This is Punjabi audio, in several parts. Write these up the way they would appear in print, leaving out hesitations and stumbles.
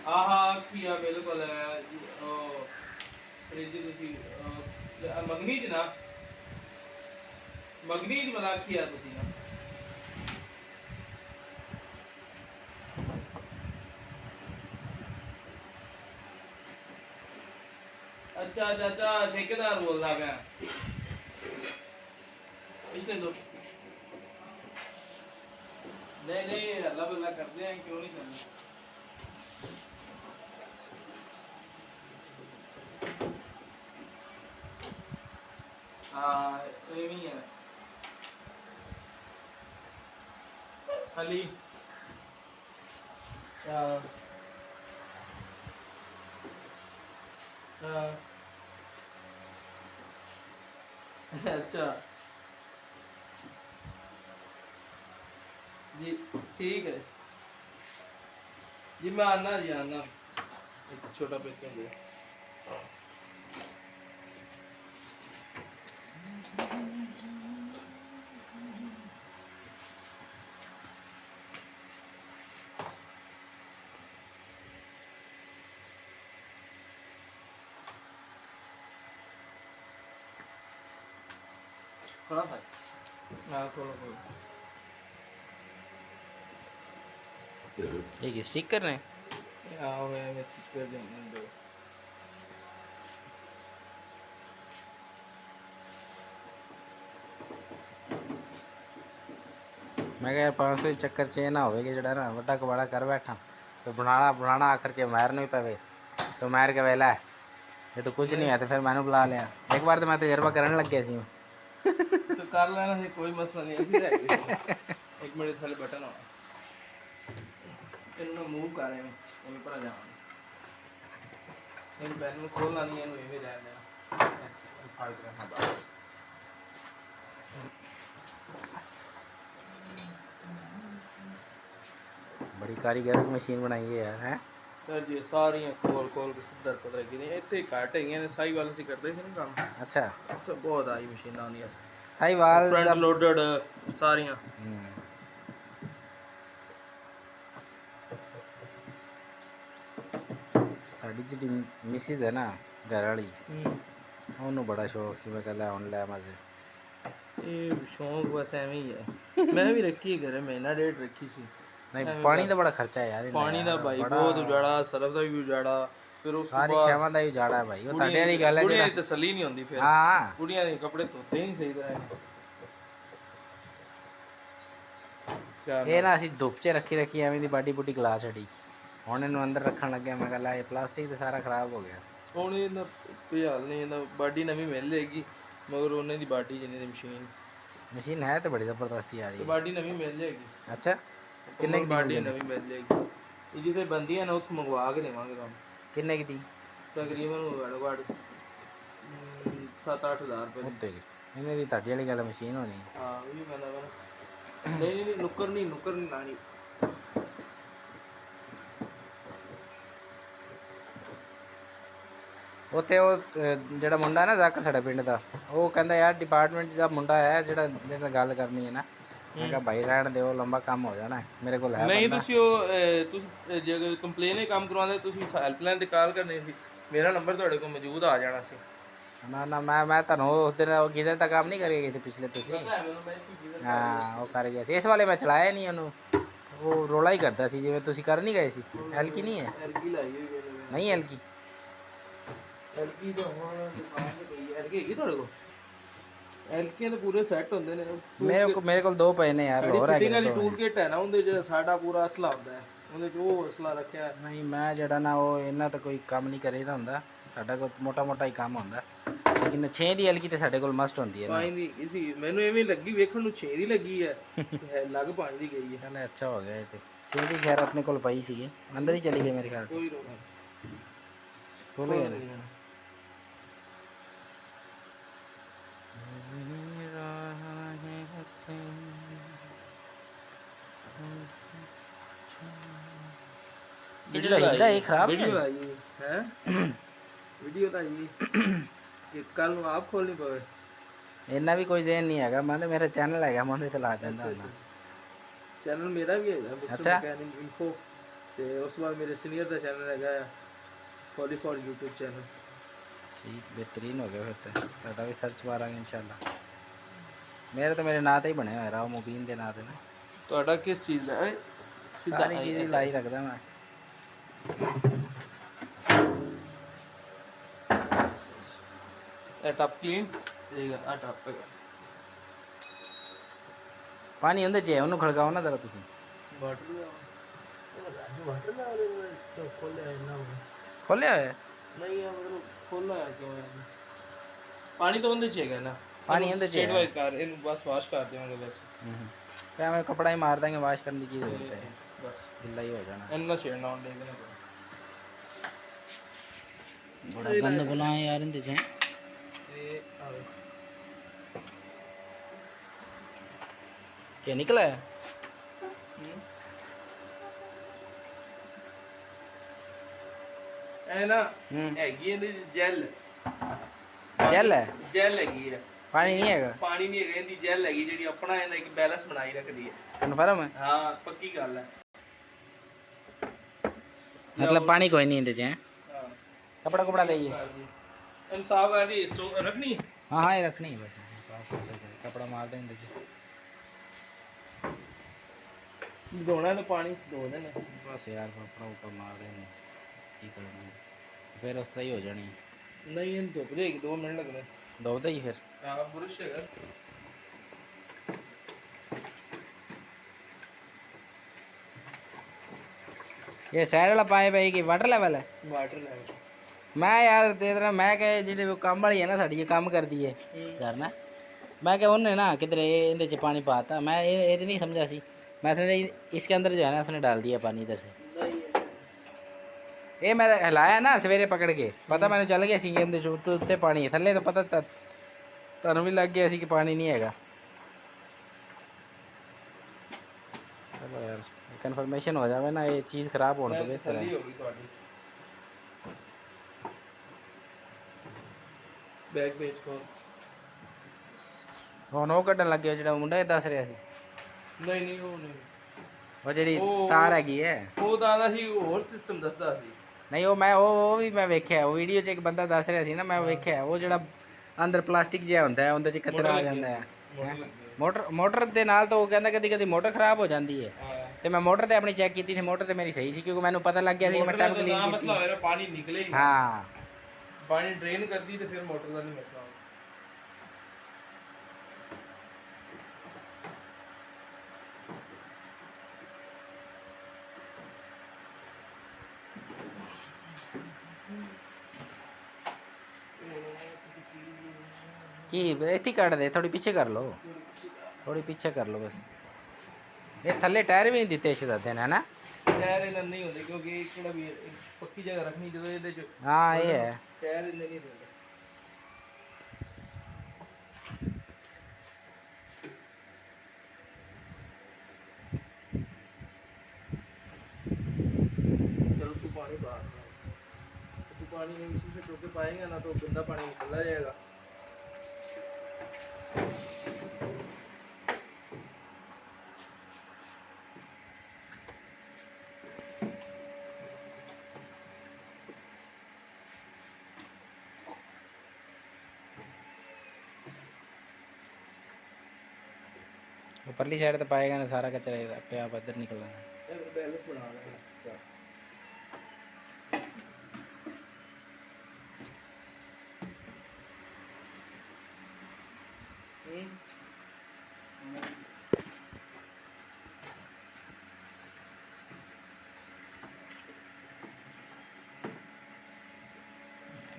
ਆਹ ਆਖੀ ਆ ਬਿਲਕੁਲ ਉਹ ਫ੍ਰਿਜ ਤੁਸੀਂ ਮੰਗਨੀ ਚ ਨਾ ਮੰਗਨੀ ਚ ਬਣਾ ਆਖੀ ਆ ਤੁਸੀਂ ਨਾ अच्छा चाचा ठेकेदार बोल रहा मैं पिछले दो नहीं नहीं अल्लाह बल्ला करते हैं क्यों नहीं करना हाँ ये नहीं है खाली हाँ हाँ अच्छा जी ठीक है जी मैं आना जी आना एक छोटा पैकेट दे थोड़ा सा हाँ थोड़ा एक स्टिकर है। हाँ मैं स्टिकर देना दो मैं क्या 500 चक्कर च ना हो कि जड़ा ना वड्डा कबाड़ा कर बैठा तो बनाना बनाना आखिर च मार नहीं पवे तो मार के वेला है ये तो कुछ नहीं है तो फिर मैंने बुला लिया एक बार तो मैं तजर्बा करने लग गया सी तो कर लेना है कोई मसला नहीं ऐसी रहेगी एक मिनट थले बटन हो इन्होंने मूव कर रहे हैं वो पर जाना इन बैन में खोलना नहीं है इन्होंने भी रहने देना फाड़ के रखना बस बड़ी कारीगर मशीन बनाई है यार है सर जी सारी खोल खोल के सिद्धर पता लगी नहीं इतने घट है साई वाले से करते थे ना काम अच्छा तो बहुत आई मशीन आनी साहिवाल फ्रंट लोडेड सारियां साड़ी जी मिसिज है ना घर वाली ਉਹਨੂੰ बड़ा शौक सी मैं कहला ਹੁਣ ਲੈ मजे ਇਹ ਸ਼ੌਂਕ ਬਸ ਐਵੇਂ ਹੀ ਹੈ ਮੈਂ ਵੀ ਰੱਖੀ ਘਰੇ ਮਹੀਨਾ ਡੇਢ ਰੱਖੀ ਸੀ नहीं पानी तो बड़ा खर्चा है यार ਪਾਣੀ ਦਾ ਭਾਈ ਬਹੁਤ ਉਜਾੜਾ ਸਰਫ ਦਾ ਵੀ ਉਜਾੜਾ ਫਿਰ ਉਸ सारी छेवां दा ही उजाड़ा है भाई वो ਤੁਹਾਡੇ वाली गल है ਕੁੜੀਆਂ जेड़ा ਦੀ ਤਸੱਲੀ ਨਹੀਂ ਹੁੰਦੀ ਫਿਰ हां ਕੁੜੀਆਂ ਦੇ ਕੱਪੜੇ ਧੋਤੇ ਨਹੀਂ ਸਹੀ ਤਰ੍ਹਾਂ ਇਹ ਨਾ ਅਸੀਂ ਧੁੱਪ 'ਚ ਰੱਖੀ ਐਵੇਂ ਦੀ ਬਾਡੀ ਬੁੱਡੀ ਗਲਾ ਛੱਡੀ ਹੁਣ ਇਹਨੂੰ ਅੰਦਰ ਰੱਖਣ ਲੱਗਿਆ ਮੈਂ ਕਹਿੰਦਾ ਇਹ ਪਲਾਸਟਿਕ ਤੇ ਸਾਰਾ ਖਰਾਬ ਹੋ ਗਿਆ ਹੁਣ ਇਹਨਾਂ ਕੋਈ ਹਾਲ ਨਹੀਂ ਇਹਨਾਂ ਬਾਡੀ ਨਵੀਂ ਮਿਲ ਜਾਏਗੀ ਮਗਰ ਉਹਨੇ ਦੀ ਬਾਡੀ ਜਿੰਨੀ ਦੀ मशीन है तो बड़ी ज़बरदस्ती आ रही है ਬਾਡੀ ਨਵੀਂ ਮਿਲ ਜਾਏਗੀ अच्छा किन्ने की ਬਾਡੀ ਨਵੀਂ ਮਿਲ ਜਾਏਗੀ ਇਹ ਜਿਹਦੇ ਬੰਦੀਆਂ ਨੇ ਉੱਥੋਂ ਮੰਗਵਾ ਕੇ ਦੇਵਾਂਗੇ ਤੁਹਾਨੂੰ किन्ने की थी ਤਕਰੀਬਨ ਘੱਟੋ ਘੱਟ 7-8 ਹਜ਼ਾਰ ਰੁਪਏ ਦੀ। तेरी इन्हें दी ताड़ी वाली गल मशीन होनी ਹਾਂ ਉਹ ਵੀ ਕਹਿੰਦਾ ਵਾ ਨਹੀਂ ਨਹੀਂ ਨੁੱਕਰ ਨਹੀਂ ਲਾਣੀ ਉੱਥੇ ਉਹ ਜਿਹੜਾ ਮੁੰਡਾ ਨਾ ਜ਼ਾਕਰ ਸਾਡੇ ਪਿੰਡ ਦਾ ਉਹ ਕਹਿੰਦਾ ਯਾਰ ਡਿਪਾਰਟਮੈਂਟ ਦਾ ਮੁੰਡਾ ਹੈ ਜਿਹੜਾ ਜਿਹਦੇ ਗੱਲ ਕਰਨੀ ਹੈ ਨਾ ਮੈਂ ਕਿਹਾ ਭਾਈ ਰਹਿਣ ਦਿਓ ਲੰਬਾ ਕੰਮ ਹੋ ਜਾਣਾ ਮੇਰੇ ਕੋਲ ਹੈ ਨਹੀਂ ਤੁਸੀਂ ਉਹ ਤੁਸੀਂ ਜੇ ਅਗਰ ਕੰਪਲੇਨ ਹੀ ਕੰਮ ਕਰਵਾਉਂਦੇ ਤੁਸੀਂ ਹੈਲਪਲਾਈਨ ਤੇ ਕਾਲ ਕਰਨੀ ਸੀ ਮੇਰਾ ਨੰਬਰ ਤੁਹਾਡੇ ਕੋਲ ਮੌਜੂਦ ਆ ਜਾਣਾ ਸੀ ਨਾ ਨਾ ਮੈਂ ਤੁਹਾਨੂੰ ਉਸ ਦਿਨ ਉਹ ਕਿਧਰ ਤੱਕ ਕੰਮ ਨਹੀਂ ਕਰੀ ਗਈ ਸੀ ਪਿਛਲੇ ਤੁਸੀਂ ਹਾਂ ਉਹ ਕਰ ਗਿਆ ਸੀ ਇਸ ਵਾਲੇ ਮੈਂ ਚਲਾਇਆ ਨਹੀਂ ਉਹਨੂੰ ਉਹ ਰੋਲਾ ਹੀ ਕਰਦਾ ਸੀ ਜਿਵੇਂ ਤੁਸੀਂ ਕਰ ਨਹੀਂ ਗਏ ਸੀ ਐਲਕੀ ਨਹੀਂ ਹੈ ਐਲਕੀ ਲਾਈ ਹੋਈ ਨਹੀਂ ਐਲਕੀ ਐਲਕੀ ਤਾਂ ਹੁਣ ਦੁਕਾਨ ਤੇ ਗਈ ਐਲਕੀ ਹੈਗੀ ਤੁਹਾਡੇ ਕੋਲ ਐਲਕੀ ਦੇ ਪੂਰੇ ਸੈੱਟ ਹੁੰਦੇ ਨੇ ਮੇਰੇ ਕੋਲ ਦੋ ਪਏ ਨੇ ਯਾਰ ਹੋਰ ਹੈਗੇ ਵਾਲੀ ਟੂਲ ਕਿਟ ਹੈ ਨਾ ਉਹਦੇ ਚ ਸਾਡਾ ਪੂਰਾ ਅਸਲਾ ਹੁੰਦਾ ਹੈ ਉਹਦੇ ਚ ਉਹ ਅਸਲਾ ਰੱਖਿਆ ਨਹੀਂ ਮੈਂ ਜਿਹੜਾ ਨਾ ਉਹ ਇਹਨਾਂ ਤਾਂ ਕੋਈ ਕੰਮ ਨਹੀਂ ਕਰੀਦਾ ਹੁੰਦਾ ਸਾਡਾ ਕੋਲ ਮੋਟਾ ਮੋਟਾ ਹੀ ਕੰਮ ਹੁੰਦਾ ਲੇਕਿਨ 6 ਦੀ ਐਲਕੀ ਤੇ ਸਾਡੇ ਕੋਲ ਮਸਟ ਹੁੰਦੀ ਹੈ ਪਾਣੀ ਦੀ ਇਸੀ ਮੈਨੂੰ ਐਵੇਂ ਲੱਗੀ ਵੇਖਣ ਨੂੰ 6 ਦੀ ਲੱਗੀ ਹੈ ਲੱਗ 5 ਦੀ ਗਈ ਹੈ ਚਲ ਅੱਛਾ ਹੋ ਗਿਆ ਇਹ ਤੇ 6 ਦੀ ਖੈਰ ਆਪਣੇ ਕੋਲ ਪਈ ਸੀਗੀ ਅੰਦਰ ਹੀ ਚਲੀ ਗਈ ਮੇਰੇ ਖਿਆਲ ਕੋਈ ਰੋਕ ਖੋਲ ਗਿਆ ਨਾ ये जो हिलदा है खराब वीडियो आई है वीडियो ਤਾਂ ਆਈ ਕਿ ਕੱਲ ਨੂੰ ਆਪ ਖੋਲਣੀ ਪਵੇ ਇੰਨਾ ਵੀ ਕੋਈ ਜ਼ੇਨ ਨਹੀਂ ਹੈਗਾ ਮੈਂ ਤੇ ਮੇਰਾ ਚੈਨਲ ਹੈਗਾ ਮੈਂ ਉਹਦੇ ਤੇ ਲਾ ਦਿੰਦਾ ਹੁੰਦਾ ਚੈਨਲ ਮੇਰਾ ਵੀ ਹੈਗਾ ਮਿਸਟਰ ਮਕੈਨਿਕ ਇਨਫੋ ਤੇ ਉਸ ਤੋਂ ਬਾਅਦ ਮੇਰੇ ਸੀਨੀਅਰ ਦਾ ਚੈਨਲ ਹੈਗਾ ਆ ਫੋਲੀਫੋਰ YouTube ਚੈਨਲ। ठीक बेहतरीन हो गया फिर तो ਤੁਹਾਡਾ ਵੀ ਸਰਚ ਮਾਰਾਂਗੇ इंशाल्लाह। मेरा तो मेरे ਨਾਂ ਤੇ ਹੀ ਬਣਿਆ ਹੋਇਆ ਰਾਓ ਮੁਬੀਨ ਦੇ ਨਾਂ ਤੇ ਨਾ। ਤੁਹਾਡਾ ਕਿਸ ਚੀਜ਼ ਦਾ ਹੈ? ਸਾਰੀ ਚੀਜ਼ ਹੀ ਲਾਈ ਰੱਖਦਾ ਮੈਂ। ਇਹ ਟੱਪ ਕਲੀਨ ਦੇਗਾ ਆ ਟੱਪ ਹੈਗਾ। ਪਾਣੀ ਉਹਦੇ 'ਚ ਹੈ, ਉਹਨੂੰ ਖੜਕਾਓ ਨਾ ਜ਼ਰਾ ਤੁਸੀਂ। ਵਾਟਰ ਲੈਵਲ ਖੋਲਿਆ ਇਹਨਾਂ ਖੋਲਿਆ ਹੋਇਆ ਨਹੀਂ ਆ, ਮਤਲਬ ਖੋਲਿਆ ਕਿਉਂ ਹੈ? ਪਾਣੀ ਤਾਂ ਉਹਦੇ ਚ ਹੈਗਾ ਨਾ, ਪਾਣੀ ਉਹਦੇ 'ਚ ਸਟੇਟ ਹੈ। ਵਾਈਜ਼ ਕਰ ਇਹਨੂੰ ਬਸ ਵਾਸ਼ ਕਰ ਦੇਵਾਂਗੇ ਬਸ। फिर हमें कपड़ा ही मार देंगे, वाश करने की जरूरत है, ਬਸ गिल्ला ही हो जाना। ਇਹਨਾਂ ਛੇੜਨਾ ਹੁੰਦੇ ਨੇ। बड़ा गंद बुला है यार इनके से। ਇਹ ਆਵੇ क्या निकला है? ਇਹ ਨਾ ਹੈਗੀ ਇਹਦੀ ਜੈਲ। जेल है? ਜੈਲ ਹੈਗੀ ਹੈ, पानी नहीं है? ਪਾਣੀ ਨਹੀਂ ਹੈਗਾ, ਇਹਦੀ ਜੈਲ ਹੈਗੀ ਜਿਹੜੀ ਆਪਣਾ ਇਹਦਾ ਇੱਕ ਬੈਲੈਂਸ ਬਣਾਈ ਰੱਖਦੀ ਹੈ। कन्फर्म है? ਹਾਂ ਪੱਕੀ ਗੱਲ ਹੈ। मतलब पानी कोई नहीं इनके से? ਹਾਂ कपड़ा कुपड़ा दइए। ਇਹਨੂੰ ਸਾਫ ਕਰਦੀ ਸਟੋਰ ਰੱਖਣੀ ਹੈ। हाँ हाँ ये रखनी है बस, साफ कर देंगे, कपड़ा मार देंगे इनके से। ਧੋਣਾ ਇਹਨੂੰ ਪਾਣੀ ਧੋ ਦੇਣਾ। बस यार कपड़ा ऊपर मार देंगे की करना, फिर उस तरह ही हो जानी। ਨਹੀਂ ਇਹਨੂੰ ਧੁੱਪ ਜਾਏਗੀ, 2 ਮਿੰਟ ਲੱਗਣੇ। दो ही फिर ਹਾਂ ਬੁਰਸ਼ ਹੈਗਾ। ये साइड वाला पाइप है कि वाटर लेवल है? ਵਾਟਰ ਲੈਵਲ मैं यार दे रहा मैं कहे जिहड़े वो काम वाली है ना साड़ी, ये काम करती है घर ना, मैं क्या उन्होंने ना किधर इनके च पानी पाता, मैं ये तो नहीं समझा सी, मैं समझा इसके अंदर जो है ना उसने डाल दिया पानी इधर से। ये मैं हिलाया ना सवेरे पकड़ के, पता मैंने चल गया सी कि अंदर तो उत्ते पानी है, थल्ले तो पता तुहानू भी लग गया सी कि पानी नहीं हैगा। चलो यार कन्फर्मेशन हो जाए ना, ये चीज़ खराब होने तो बेहतर है। ਹੋ ਗਈ ਤੁਹਾਡੀ ਬੈਗ ਵੇਚ ਕੋ। ਹੁਣ ਉਹ ਕੱਢਣ ਲੱਗੇ ਜਿਹੜਾ ਮੁੰਡਾ ਇਹ ਦੱਸ ਰਿਹਾ ਸੀ, ਨਹੀਂ ਨਹੀਂ ਉਹ ਨਹੀਂ, ਉਹ ਜਿਹੜੀ ਉਹ- ਤਾਰ ਹੈਗੀ ਹੈ। ਉਹ ਦਾਦਾ ਸੀ ਹੋਰ ਸਿਸਟਮ ਦੱਸਦਾ ਸੀ। ਨਹੀਂ ਉਹ ਮੈਂ ਉਹ ਵੀ ਮੈਂ ਵੇਖਿਆ, ਉਹ ਵੀਡੀਓ 'ਚ ਇੱਕ ਬੰਦਾ ਦੱਸ ਰਿਹਾ ਸੀ ਨਾ, ਮੈਂ ਵੇਖਿਆ ਉਹ ਜਿਹੜਾ ਅੰਦਰ ਪਲਾਸਟਿਕ ਜਿਹਾ ਹੁੰਦਾ ਹੈ, ਉਹਦੇ 'ਚ ਕਚਰਾ ਆ ਜਾਂਦਾ ਹੈ। ਮੋਟਰ ਦੇ ਨਾਲ ਤਾਂ ਉਹ ਕਹਿੰਦਾ ਕਦੀ ਕਦੀ ਮੋਟਰ ਖਰਾਬ ਹੋ ਜਾਂਦੀ ਹੈ, ਤੇ ਮੈਂ ਮੋਟਰ ਤੇ ਆਪਣੀ ਚੈੱਕ ਕੀਤੀ ਸੀ, ਮੋਟਰ ਤੇ ਮੇਰੀ ਸਹੀ ਸੀ, ਕਿਉਂਕਿ ਮੈਨੂੰ ਪਤਾ ਲੱਗ ਗਿਆ ਸੀ ਕਿ ਮੈਂ ਟੈਪ ਕਲੀਨ ਕੀਤੀ। ਮਸਲਾ ਹੋਇਆ ਪਾਣੀ ਨਿਕਲੇ ਹੀ ਨਾ। ਹਾਂ ਪਾਣੀ ਡਰੇਨ ਕਰਦੀ ਤੇ ਫਿਰ ਮੋਟਰ ਦਾ ਨਹੀਂ ਮਸਲਾ। ਕੀ ਇੱਥੇ ਕੱਢ ਦੇ, ਥੋੜੀ ਪਿੱਛੇ ਕਰ ਲਓ, ਥੋੜੀ ਪਿੱਛੇ ਕਰ ਲਓ ਬਸ। ਇਹ ਥੱਲੇ ਟਾਇਰ ਵੀ ਨਹੀਂ ਦਿੱਤੇ ਸ਼ਦਾਦੇ ਨੇ ਨਾ। ਟਾਇਰ ਇਹਨਾਂ ਨਹੀਂ ਹੁੰਦੇ ਕਿਉਂਕਿ ਇਹ ਕਿਹੜਾ ਵੀ ਪੱਕੀ ਜਗ੍ਹਾ ਰੱਖਣੀ, ਜਦੋਂ ਇਹਦੇ ਚ ਹਾਂ ਇਹ ਹੈ। ਟਾਇਰ ਇੰਨੇ ਨਹੀਂ ਦਿੰਦੇ। चलो तू पानी पा, तू पानी नहीं इसमें से टोके पाएगा ना तो गंदा पानी निकला जाएगा। ऊपरली साइड तो पाएगा ना सारा कचरा पे, आप इधर निकलना है। बैलेंस बना लेना।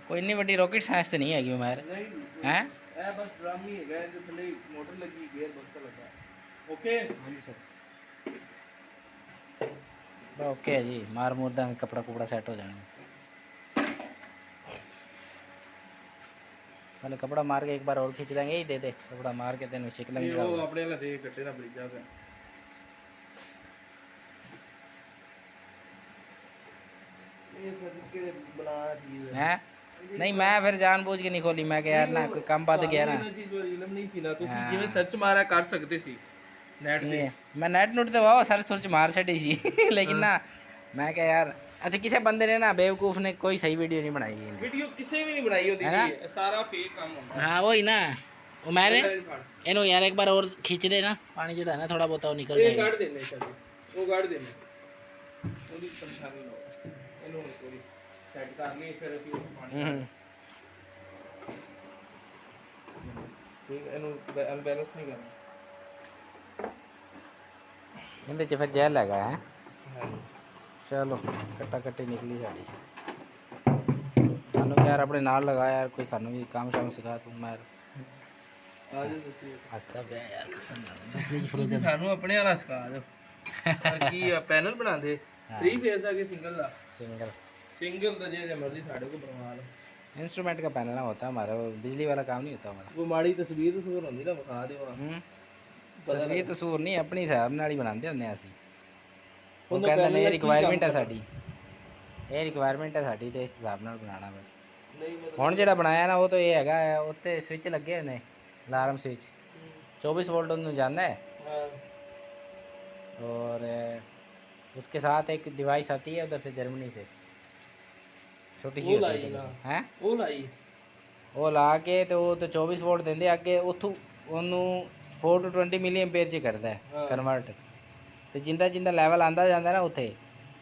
कोई इतनी बड़ी रॉकेट साइंस तो नहीं हैगी उमर हैं? ਇਹ ਬਸ ਡਰਮ ਹੀ ਹੈਗਾ, ਇਹਦੇ ਥੱਲੇ ਮੋਟਰ ਲੱਗੀ, ਗੇਅਰ ਬਾਕਸ ਲੱਗਾ। ਓਕੇ ਹਾਂਜੀ ਸਰ। ओके है जी, मार मूर देंगे, कपड़ा कुपड़ा सेट हो जाएंगे। पहले कपड़ा मार के एक बार और खींच देंगे, ही दे दे कपड़ा मार के तेन छिक लेंगे। ਉਹ ਆਪਣੇ ਨਾਲ ਦੇ ਕੱਟੇ ਨਾ ਬਰੀਜਾ ਕਰ। ਇਹ ਸਰਟੀਫਿਕੇਟ ਬਣਾ ਚੀਜ਼ ਹੈ। हैं? नहीं मैं फिर जानबूझ के नहीं खोली, मैं क्या यार ना कोई काम बद गया ना। ਇਹ ਚੀਜ਼ ਵਾਲੀ ਇਲਮ ਨਹੀਂ ਸੀ ਨਾ, ਤੁਸੀਂ ਜਿਵੇਂ ਸਰਚ ਮਾਰਿਆ ਕਰ ਸਕਦੇ ਸੀ ਨੈਟ ਤੇ। मैं नेट नूट तो वाह सर्च सुर्च मार छड़ी सी लेकिन ना मैं क्या यार, अच्छा किसी बंदे ने ना बेवकूफ़ ने कोई सही वीडियो नहीं बनाई है। ਵੀਡੀਓ ਕਿਸੇ ਵੀ ਨਹੀਂ ਬਣਾਈ ਉਹਦੀ ਹੈਨਾ? ਇਹ ਸਾਰਾ ਫੇਕ ਕੰਮ ਹੁੰਦਾ हाँ वही ना, वो मैंने इनो यार एक बार और खींच दे ना पानी जो है ना थोड़ा बहुत और निकल ਇਹ जाएगा। ਕੱਢ ਦੇਣੇ ਸਾਡੇ ਉਹ ਕੱਢ ਦੇਣੇ ਉਹਦੀ ਪਰੇਸ਼ਾਨੀ ਨਾ ਹੋਵੇ ਇਹਨੂੰ ਹੁਣ ਪੂਰੀ ਸੈੱਟ ਕਰ ਲਈ ਫਿਰ ਅਸੀਂ ਉਹ ਪਾਣੀ ਠੀਕ ਹੈ, ਇਹਨੂੰ ਅਨਬੈਲੈਂਸ ਨਹੀਂ ਕਰਨਾ इनके च फिर जैल लगा है। ਹਾਂਜੀ चलो कट्टा कट्टी निकली साड़ी सानू यार अपने नाल लगा यार कोई सानू भी काम शाम सिखा तू मैं ਆ ਜਾਓ ਤੁਸੀਂ हंसता पे यार कसम ਤੁਸੀਂ ਸਾਨੂੰ ਆਪਣੇ ਵਾਲਾ ਸਿਖਾ ਦਿਓ ਕੀ ਆ ਪੈਨਲ ਬਣਾਉਂਦੇ 3 ਫੇਸ ਆ ਕੇ ਸਿੰਗਲ ਦਾ सिंगल ਸਿੰਗਲ ਦਾ ਜਿਹੜੇ ਮਰਜ਼ੀ ਸਾਡੇ ਕੋਲ ਬਣਵਾ ਲਓ इंस्ट्रूमेंट का पैनल ना होता हमारा, वो बिजली वाला काम नहीं होता हमारा। ਕੋਈ ਮਾੜੀ ਤਸਵੀਰ ਤਸਵੀਰ ਹੁੰਦੀ ਨਾ ਵਿਖਾ ਦਿਓ तस्वीर तस्वीर नहीं अपनी हिसाब नाल ही बनाते होंगे असी। वो कहते ने रिक्वायरमेंट है साडी, ये रिक्वायरमेंट है साडी ते इस हिसाब नाल बनाना बस। ਨਹੀਂ ਮਤਲਬ ਹੁਣ ਜਿਹੜਾ ਬਣਾਇਆ ਨਾ ਉਹ ਤਾਂ ਇਹ ਹੈਗਾ ਉੱਤੇ ਸਵਿਚ ਲੱਗੇ ਹੋਏ ਨੇ, ਅਲਾਰਮ ਸਵਿਚ 24 वोल्ट ਉਹਨੂੰ ਜਾਂਦਾ है ਹਾਂ और उसके साथ एक डिवाइस आती है उधर से जर्मनी से, छोटी सी वो होती लाई है ना। हैं, ਉਹ ਲਾਈ ਉਹ ਲਾ ਕੇ ਤੇ ਉਹ ਤੇ 24 ਵੋਲਟ ਦਿੰਦੇ ਅੱਗੇ ਉੱਥੋਂ ਉਹਨੂੰ 4 to 20 ਮਿਲੀ ਐਂਪੀਅਰ ਚ ਕਰਦਾ ਹੈ ਕਨਵਰਟ, ਤੇ ਜਿੰਦਾ ਜਿੰਦਾ ਲੈਵਲ ਆਂਦਾ ਜਾਂਦਾ ਨਾ ਉੱਥੇ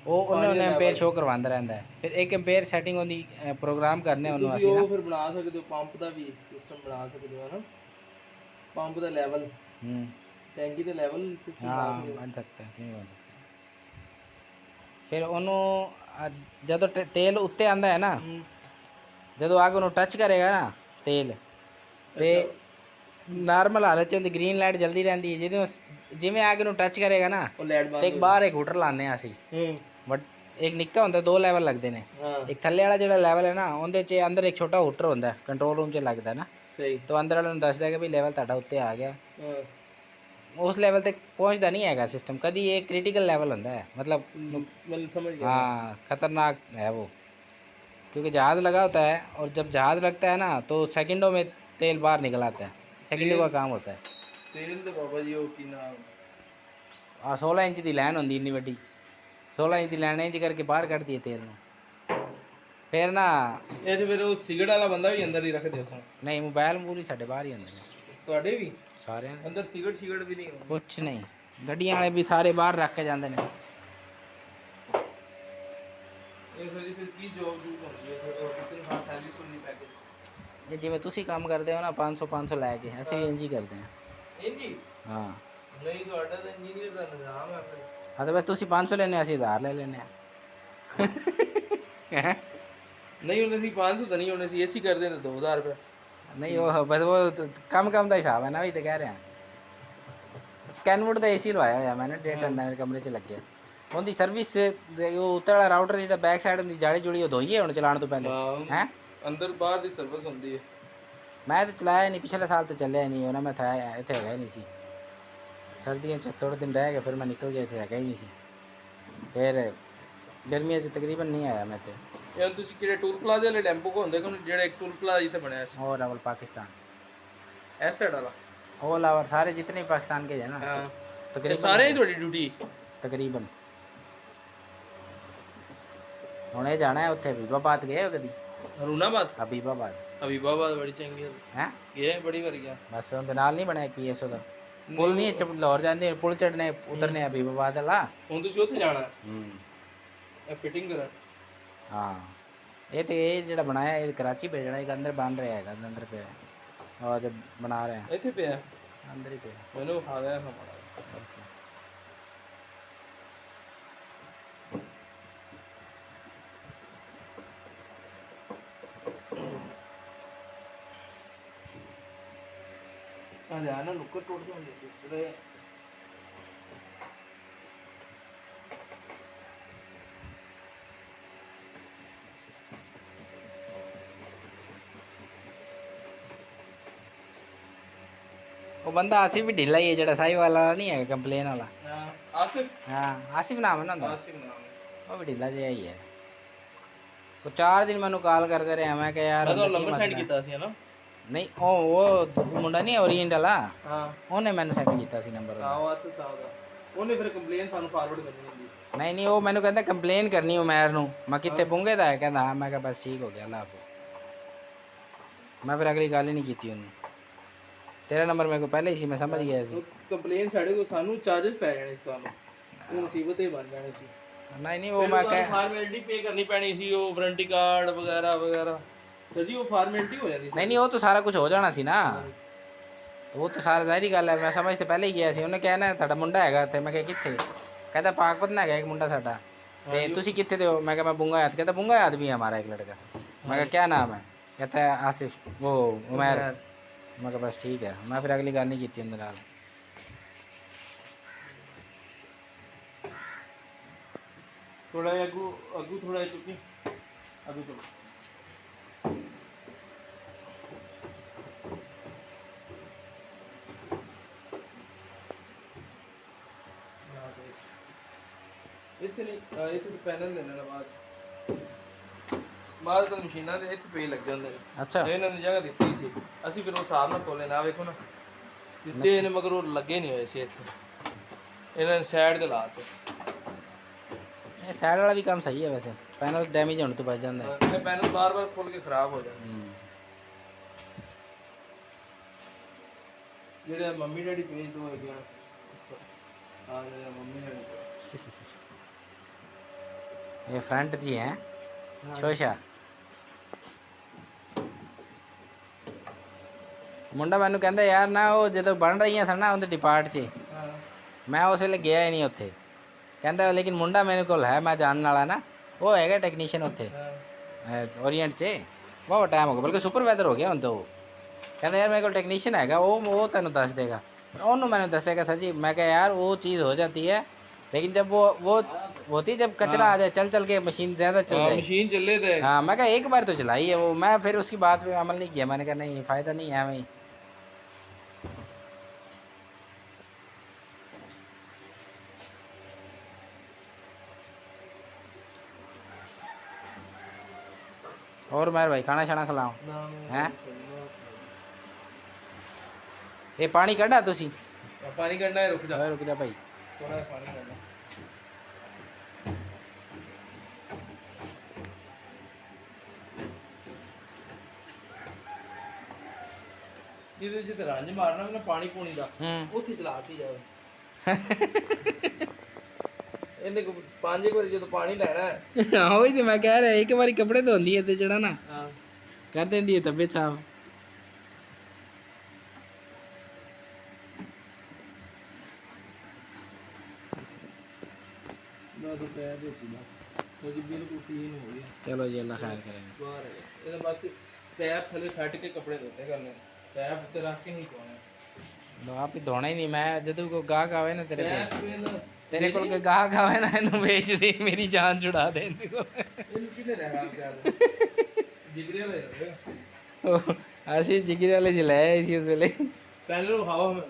ਉਹ ਉਹਨੇ ਐਂਪੀਅਰ ਸ਼ੋ ਕਰਵਾਉਂਦਾ ਰਹਿੰਦਾ ਹੈ। ਫਿਰ 1 ਐਂਪੀਅਰ ਸੈਟਿੰਗ ਉਹਦੀ ਪ੍ਰੋਗਰਾਮ ਕਰਨੇ ਉਹਨੂੰ ਤੁਸੀਂ ਅਸੀਂ ਉਹ ਫਿਰ ਬਣਾ ਸਕਦੇ ਹੋ ਪੰਪ ਦਾ ਵੀ ਸਿਸਟਮ ਬਣਾ ਸਕਦੇ ਹੋ ਨਾ ਪੰਪ ਦਾ ਲੈਵਲ ਟੈਂਕੀ ਦਾ ਲੈਵਲ ਸਿਸਟਮ ਬਣਾ ਹਾਂ ਸਕਦੇ ਹੋ ਬਣ ਸਕਦਾ ਹੈ, ਕਿਉਂ ਨਹੀਂ ਬਣ ਸਕਦਾ। ਫਿਰ ਉਹਨੂੰ ਜਦੋਂ ਤੇਲ ਉੱਤੇ ਆਂਦਾ ਹੈ ਨਾ, ਜਦੋਂ ਆ ਕੇ ਉਹਨੂੰ ਟੱਚ ਕਰੇਗਾ ਨਾ ਤੇਲ ਤੇ ਨਾਰਮਲ ਹਾਲਤ ਚ ਉਹਦੀ ਗ੍ਰੀਨ ਲਾਈਟ ਜਲਦੀ ਰਹਿੰਦੀ ਹੈ, ਜਦੋਂ ਜਿਵੇਂ ਆ ਕੇ ਉਹਨੂੰ ਟੱਚ ਕਰੇਗਾ ਨਾ ਉਹ ਲੈਟ ਤੇ ਇੱਕ ਬਾਹਰ ਇੱਕ ਹੂਟਰ ਲਾਉਂਦੇ ਹਾਂ ਅਸੀਂ, ਬਟ ਇੱਕ ਨਿੱਕਾ ਹੁੰਦਾ 2 ਲੈਵਲ ਲੱਗਦੇ ਨੇ, ਹਾਂ ਇੱਕ ਥੱਲੇ ਵਾਲਾ ਜਿਹੜਾ ਲੈਵਲ ਹੈ ਨਾ ਉਹਦੇ 'ਚ ਅੰਦਰ ਇੱਕ ਛੋਟਾ ਹੂਟਰ ਹੁੰਦਾ ਕੰਟਰੋਲ ਰੂਮ 'ਚ ਲੱਗਦਾ ਨਾ, ਸਹੀ ਤਾਂ ਅੰਦਰ ਵਾਲੇ ਨੂੰ ਦੱਸਦਾ ਕਿ ਵੀ ਲੈਵਲ ਤੁਹਾਡਾ ਉੱਤੇ ਆ ਗਿਆ। ਹਾਂ ਉਸ ਲੈਵਲ ਤੇ ਪਹੁੰਚਦਾ ਨਹੀਂ ਹੈਗਾ ਸਿਸਟਮ ਕਦੀ, ਇਹ ਕ੍ਰਿਟੀਕਲ ਲੈਵਲ ਹੁੰਦਾ है मतलब मैं समझ गया हाँ खतरनाक है वो, क्योंकि जहाज़ लगा होता है और जब जहाज़ लगता है ना तो सेकंडों में तेल बाहर निकल आता है, सेकंडों का काम होता है। तेल तो बाबा जी ਉਹ ਕੀ ਨਾਮ 16 इंच की लाइन होंगी इन्नी वड्डी, 16 इंच की लाइन इंच करके बाहर कट दिए तेल में। फिर ना ਇਹ ਤੇ ਫਿਰ ਉਹ ਸਿਗਰਟ ਵਾਲਾ ਬੰਦਾ ਵੀ ਅੰਦਰ ਹੀ ਰੱਖਦੇ ਉਸ ਨੂੰ नहीं मोबाइल मूल ही साढ़े बाहर ही होंगे ने ਤੁਹਾਡੇ ਵੀ सारे, ਅੰਦਰ ਸਿਗਰਟ ਵੀ ਨਹੀਂ ਹੋਣੀ कुछ नहीं गड्डियां वाले भी सारे बाहर रख के जाते हैं। ਇਹ ਫਿਰ ਕੀ ਜੋਬ ਜੂਬ ਹੁੰਦੀ ਹੈ ਫਿਰ ਉਹ ਕਿਤੇ ਹਾਂ ਸੈਲਰੀ ਸੁਣੀ ਪੈਕੇਜ ये जिवें तुसी काम करते हो ना 500 लैके असीं भी इंज ही करते हैं। ਇੰਜੀ हाँ ਨਹੀਂ ਤੁਹਾਡਾ ਤਾਂ ਇੰਜੀਨੀਅਰ ਦਾ ਨਿਜ਼ਾਮ ਹੈ ਫਿਰ हाँ तो बस तुसी 500 लेने असीं 1000 ले लेने हैं। ਨਹੀਂ ਹੁਣ ਅਸੀਂ 500 ਤਾਂ ਨਹੀਂ ਹੁਣ ਅਸੀਂ ਏਸੀ ਕਰਦੇ ਤਾਂ 2000 ਰੁਪਏ नहीं वो बस वो कम कम का हिसाब है ना, वही तो कह रहे हैं। स्कैनवुड का एसी लवाया हुआ मैंने 1.5 टन मेरे कमरे च लग गया। उनकी सर्विस वो उत्ते वाला राउटर जो बैक साइड होंगी जाड़ी जुड़ी वो धोई है हुण चलाने तो पहले हैं। ਅੰਦਰ ਬਾਹਰ ਦੀ ਸਰਵਿਸ ਹੁੰਦੀ ਹੈ मैं तो चलाया ही नहीं, पिछले साल तो चलिया ही नहीं होना, मैं था इतने है नहीं सी, सर्दियों च थोड़े दिन रह गए फिर मैं निकल गया थे, है ही नहीं सी, फिर गर्मियों से तकरीबन नहीं आया मैं तो। ਇਹ ਹੁਣ ਤੁਸੀਂ ਕਿਹੜੇ ਟੂਲ ਪਲਾਜ਼ੇ ਵਾਲੇ ਟੈਂਪੂ ਕੋ ਹੁੰਦੇ ਕਿ ਜਿਹੜਾ ਇੱਕ ਟੂਲ ਪਲਾਜ਼ਾ ਜਿੱਥੇ ਬਣਿਆ ਸੀ और अवल पाकिस्तान ਐਸ ਸਾਈਡ वाला ऑल ओवर सारे जितने भी पाकिस्तान के हैं ना ਹਾਂ तकरीबन ਸਾਰੇ ਹੀ ਤੁਹਾਡੀ ਡਿਊਟੀ तकरीबन। ਹੁਣ ਇਹ ਜਾਣਾ ਹੈ ਉੱਥੇ ਹਬੀਬਾਬਾਦ ਗਏ ਹੋ ਕਦੀ? ਹਰੂਨਾਬਾਦ ਹਬੀਬਾਬਾਦ ਹਬੀਬਾਬਾਦ ਬੜੀ ਚੰਗੀ ਹੈ ਹੈ ਇਹ ਬੜੀ ਵਾਰ ਗਿਆ ਬਸ ਉਹਦੇ ਨਾਲ ਨਹੀਂ ਬਣਿਆ ਪੀਐਸਓ ਦਾ ਪੁਲ ਨਹੀਂ ਲਾਹੌਰ ਜਾਂਦੇ ਪੁਲ ਚੜਨੇ ਉਤਰਨੇ ਹਬੀਬਾਬਾਦ ਵਾਲਾ। ਹੁਣ ਤੁਸੀਂ ਉੱਥੇ ਜਾਣਾ ਇਹ ਫਿਟਿੰਗ ਕਰਨ ਹਾਂ ਇਹ ਤੇ ਇਹ ਜਿਹੜਾ ਬਣਾਇਆ ਇਹ ਕਰਾਚੀ ਭੇਜਣਾ, ਇਹ ਅੰਦਰ ਬਣ ਰਿਹਾ ਹੈਗਾ, ਅੰਦਰ ਪਿਆ और जब बना रहे हैं ਇੱਥੇ ਪਿਆ अंदर ही पिया। ਮੈਨੂੰ ਖਾ ਗਿਆ ਹਮਾਰਾ अरे आना नुक्कड़ टूट जाएंगे वो बंदा आसिफ भी ढीला ही है जड़ा साई वाला नहीं है कंप्लेन वाला। आसिफ हाँ आसिफ नाम है ना उनका, आसिफ नाम है वो भी ढीला जिहा ही है। वो 4 दिन मैंने कॉल करते रहे, मैं क्या यार मैं तो अंदर की नंबर सेंड मसला है? ਕੀਤਾ ਸੀ ਨਾ नहीं वो मुंडा नहीं ओरिएंट वाला, ਹਾਂ ਉਹਨੇ ਮੈਨੂੰ ਸੈਂਡ ਕੀਤਾ ਸੀ ਨੰਬਰ। ਆਹ ਆਸਿਫ ਸਾਹਿਬ ਦਾ ਉਹਨੇ ਫਿਰ ਕੰਪਲੇਨ ਸਾਨੂੰ ਫਾਰਵਰਡ ਕਰਨੀ ਹੁੰਦੀ ਨਹੀਂ ਨਹੀਂ, ਉਹ ਮੈਨੂੰ ਕਹਿੰਦਾ ਕੰਪਲੇਨ ਕਰਨੀ ਉਮੈਰ ਨੂੰ। ਮੈਂ ਕਿੱਥੇ ਪੁੰਗੇ ਦਾ ਹੈ? ਕਹਿੰਦਾ ਹਾਂ। ਮੈਂ ਕਿਹਾ ਬਸ ਠੀਕ ਹੋ ਗਿਆ, ਅੱਲਾ ਹਾਫਿਜ਼। ਮੈਂ ਫਿਰ ਅਗਲੀ ਗੱਲ ਹੀ ਨਹੀਂ ਕੀਤੀ ਉਹਨੂੰ। ਤੇਰਾ ਨੰਬਰ ਮੇਰੇ ਕੋਲ ਪਹਿਲੇ ਹੀ ਸੀ, ਮੈਂ ਸਮਝ ਗਿਆ ਸੀ। ਕੰਪਲੇਨ ਸਾਡੇ ਕੋਲ, ਸਾਨੂੰ ਚਾਰजेस ਪੈ ਜਾਣੇ ਸੀ ਤੁਹਾਨੂੰ, ਉਹ ਮੁਸੀਬਤ ਹੀ ਬਣ ਜਾਣੀ ਸੀ। ਨਹੀਂ ਨਹੀਂ, ਉਹ ਮੈਂ ਕਹਿ ਫਾਰਮੈਲਿਟੀ ਪੇ ਕਰਨੀ ਪੈਣੀ ਸੀ, ਉਹ ਵਾਰੰਟੀ ਕਾਰਡ ਵਗੈਰਾ ਵਗੈਰਾ ਸਰ ਜੀ, ਉਹ ਫਾਰਮੈਲਿਟੀ ਹੋ ਜਾਂਦੀ ਸੀ। ਨਹੀਂ ਨਹੀਂ, ਉਹ ਤਾਂ ਸਾਰਾ ਕੁਝ ਹੋ ਜਾਣਾ ਸੀ ਨਾ। ਉਹ ਤਾਂ ਸਾਰਾ ਜ਼ਾਹਿਰੀ ਗੱਲ ਹੈ, ਮੈਂ ਸਮਝ ਤੇ ਪਹਿਲੇ ਹੀ ਗਿਆ ਸੀ। ਉਹਨੇ ਕਹਿਣਾ ਤੁਹਾਡਾ ਮੁੰਡਾ ਹੈਗਾ ਇੱਥੇ। ਮੈਂ ਕਿਹਾ ਕਿੱਥੇ? ਕਹਿੰਦਾ ਪਾਕਪਤ ਨਾ ਹੈਗਾ ਇੱਕ ਮੁੰਡਾ ਸਾਡਾ। ਤੇ ਤੁਸੀਂ ਕਿੱਥੇ ਦੇ ਹੋ? ਮੈਂ ਕਿਹਾ ਮੈਂ बुंगा याद। कहता बुंगा याद भी है हमारा एक लड़का। मैं कहा क्या नाम है? कहता है आसिफ, वो उमैर। मैं कहा बस ठीक है। मैं फिर अगली गल नहीं की अंदर नाल। थोड़ा अगू अगू थोड़ा चुकी अगू चलो। ਇੱਥੇ ਨਹੀਂ, ਇੱਥੇ ਤਾਂ ਪੈਨਲ ਲੈਣਾ ਨਾ ਬਾਅਦ ਤਾਂ ਮਸ਼ੀਨਾਂ ਦੇ ਇੱਥੇ ਪੇ ਲੱਗ ਜਾਂਦੇ ਨੇ। ਅੱਛਾ, ਇਹਨਾਂ ਨੇ ਜਗ੍ਹਾ ਦਿੱਤੀ ਸੀ, ਅਸੀਂ ਫਿਰ ਉਹ ਹਿਸਾਬ ਨਾਲ ਤੋਲੇ ਨਾ। ਵੇਖੋ ਨਾ ਦਿੱਤੇ ਨੇ, ਮਗਰ ਉਹ ਲੱਗੇ ਨਹੀਂ ਹੋਏ ਸੀ ਇੱਥੇ, ਇਹਨਾਂ ਨੇ ਸਾਈਡ ਤੇ ਲਾਤੇ। ਇਹ ਸਾਈਡ ਵਾਲਾ ਵੀ ਕੰਮ ਸਹੀ ਹੈ ਵੈਸੇ, ਪੈਨਲ ਡੈਮੇਜ ਹੋਣ ਤੋਂ ਬਚ ਜਾਂਦਾ ਹੈ। ਇਹ ਪੈਨਲ ਬਾਰ-ਬਾਰ ਖੁੱਲ ਕੇ ਖਰਾਬ ਹੋ ਜਾਂਦੇ ਜਿਹੜੇ ਮੰਮੀ ਡੈਡੀ ਭੇਜ ਦੋ ਹੈਗੇ ਆ। ਆ ਜਿਹੜੇ ਮੰਮੀ ਡੈਡੀ ਇਹ ਫਰੰਟ ਜੀ ਹੈ ਸ਼ੋਸ਼ਾ। ਮੁੰਡਾ ਮੈਨੂੰ ਕਹਿੰਦਾ ਯਾਰ ਨਾ, ਉਹ ਜਦੋਂ ਬਣ ਰਹੀਆਂ ਸਨ ਨਾ ਉਹਦੇ ਡਿਪਾਰਟ 'ਚ, ਮੈਂ ਉਸ ਵੇਲੇ ਗਿਆ ਹੀ ਨਹੀਂ ਉੱਥੇ। ਕਹਿੰਦਾ ਲੇਕਿਨ ਮੁੰਡਾ ਮੇਰੇ ਕੋਲ ਹੈ, ਮੈਂ ਜਾਣਨ ਵਾਲਾ ਨਾ, ਉਹ ਹੈਗਾ ਟੈਕਨੀਸ਼ੀਅਨ ਉੱਥੇ ਓਰੀਐਂਟ 'ਚ। ਬਹੁਤ ਟਾਈਮ ਹੋ ਗਿਆ, ਬਲਕਿ ਸੁਪਰਵਾਈਜ਼ਰ ਹੋ ਗਿਆ ਹੁਣ ਤਾਂ ਉਹ। ਕਹਿੰਦਾ ਯਾਰ ਮੇਰੇ ਕੋਲ ਟੈਕਨੀਸ਼ੀਅਨ ਹੈਗਾ, ਉਹ ਤੈਨੂੰ ਦੱਸ ਦੇਗਾ। ਉਹਨੂੰ मैंने ਦੱਸੇਗਾ सर जी। मैं कहा यार वो चीज़ हो जाती है, लेकिन जब वो होती है जब कचरा आ जाए, चल के मशीन ज़्यादा चल जाए। मशीन चले थे। हाँ, मैं कहा एक बार तो चलाई है वो। मैं फिर उसकी बात पे अमल नहीं किया। मैंने कहा नहीं, फ़ायदा नहीं है वहीं। और मेरे भाई खाना शाना खिलाओ हैं? ये पानी कढ़ा तुसी? पानी करना है, रुक जा भाई। थोड़ा पानी करना। ਜਿਹਦੇ ਜਿੱਦ ਰੰਜ ਮਾਰਨਾ ਨਾ ਪਾਣੀ ਪੂਣੀ ਦਾ, ਉੱਥੇ ਚਲਾਤੀ ਜਾਵੇ। ਇਹਨੇ ਕੋ 5 ਵਾਰੀ ਜਦੋਂ ਪਾਣੀ ਲੈਣਾ ਹੈ। ਹਾਂ ਉਹੀ ਤੇ ਮੈਂ ਕਹਿ ਰਿਹਾ, ਇੱਕ ਵਾਰੀ ਕੱਪੜੇ ਧੋਂਦੀ ਹੈ ਤੇ ਜਿਹੜਾ ਨਾ ਕਰ ਦਿੰਦੀ ਹੈ ਤਬੀਅਤ ਸਾਫ। चलो जी, अल्लाह खैर करे। बस टैप थले सट के कपड़े धोते करने, टैप उत्ते रख के नहीं धोने। आप ही धोना ही नहीं। मैं जदों को गाहक आवे ना तेरे कोल के गाहक आवे ना, इन्हू बेच दे, मेरी जान छुड़ा दे। इनको किने रहना बेचारे जिगरे वाले ਅਸੀਂ ਜਿਗਰੇ ਵਾਲੇ ਚ ਲੈ ਆਏ ਸੀ ਉਸ ਵੇਲੇ। पहले हवा में